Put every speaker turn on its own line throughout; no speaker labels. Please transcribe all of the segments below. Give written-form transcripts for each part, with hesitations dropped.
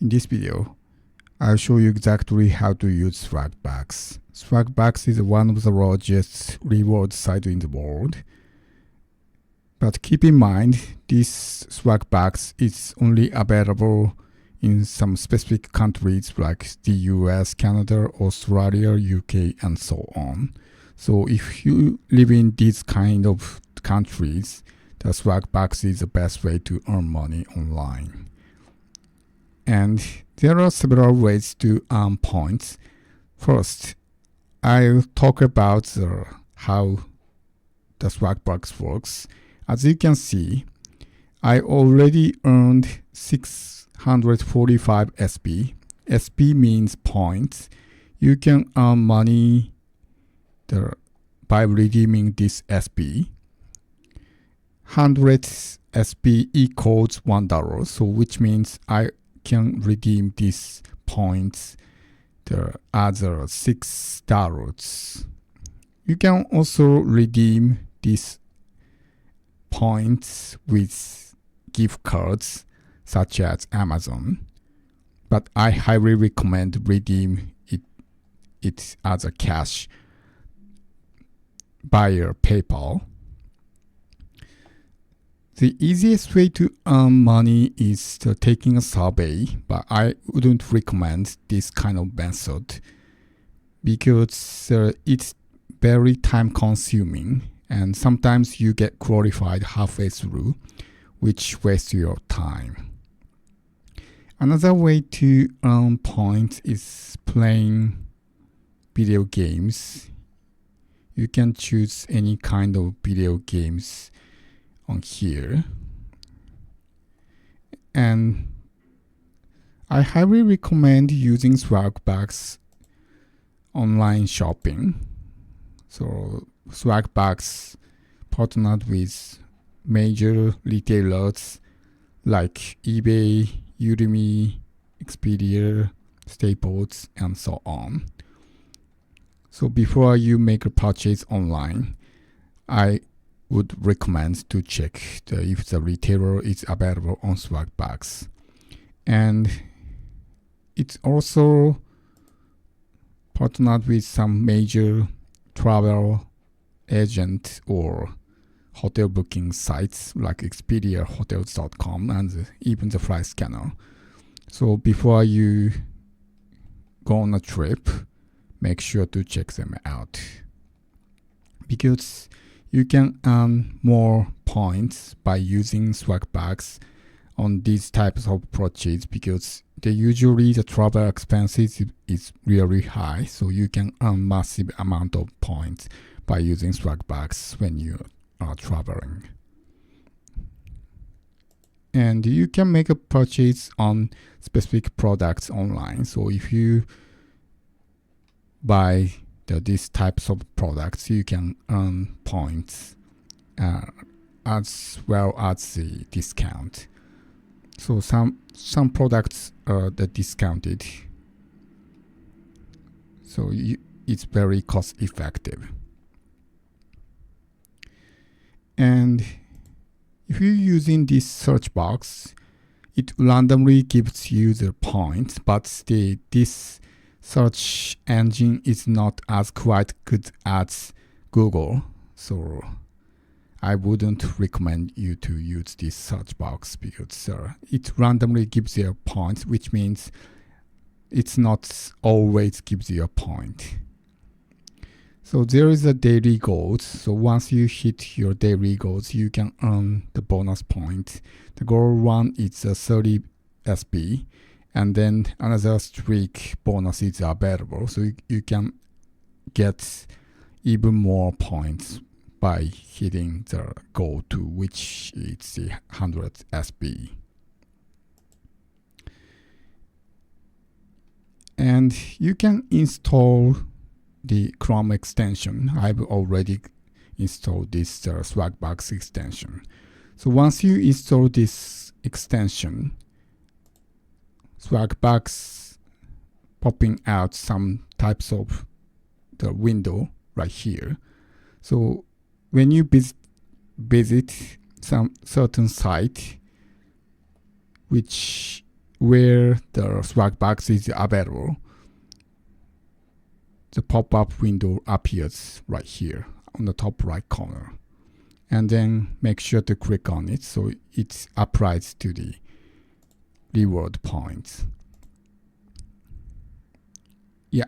In this video, I'll show you exactly how to use Swagbucks. Swagbucks is one of the largest reward sites in the world. But keep in mind, this Swagbucks is only available in some specific countries like the US, Canada, Australia, UK, and so on. So if you live in these kind of countries, the Swagbucks is the best way to earn money online. And there are several ways to earn points. First, I'll talk about how the Swagbucks works. As you can see, I already earned 645 SP. SP means points. You can earn money by redeeming this SP. 100 SP equals $1, so which means I can redeem these points as $6. You can also redeem these points with gift cards such as Amazon, but I highly recommend redeem it as a cash via PayPal. The easiest way to earn money is taking a survey, but I wouldn't recommend this kind of method because it's very time consuming and sometimes you get qualified halfway through, which wastes your time. Another way to earn points is playing video games. You can choose any kind of video games on here, and I highly recommend using Swagbucks online shopping. So Swagbucks partnered with major retailers like eBay, Udemy, Expedia, Staples, and so on. So before you make a purchase online, I would recommend to check if the retailer is available on Swagbucks. And it's also partnered with some major travel agent or hotel booking sites like Expedia, hotels.com, and even the flight scanner. So before you go on a trip, make sure to check them out, because you can earn more points by using Swagbucks on these types of purchases because usually the travel expenses is really high, so you can earn massive amount of points by using Swagbucks when you are traveling. And you can make a purchase on specific products online. So if you buy these types of products, you can earn points as well as the discount. So some products are discounted, so it's very cost effective. And if you're using this search box, it randomly gives you the points, but this search engine is not as quite good as Google, so I wouldn't recommend you to use this search box because it randomly gives you a point, which means it's not always gives you a point. So there is a daily goals. So once you hit your daily goals, you can earn the bonus point. The goal one is 30 SP. And then another streak bonus is available, so you can get even more points by hitting the goal 2, which is the 100 SP. And you can install the Chrome extension. I've already installed this Swagbucks extension. So once you install this extension, Swagbucks popping out some types of the window right here. So when you visit some certain site which where the Swagbucks is available, the pop-up window appears right here on the top right corner. And then make sure to click on it so it applies to the reward points. Yeah,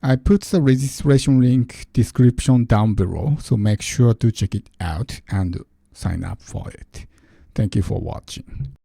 I put the registration link description down below, so make sure to check it out and sign up for it. Thank you for watching.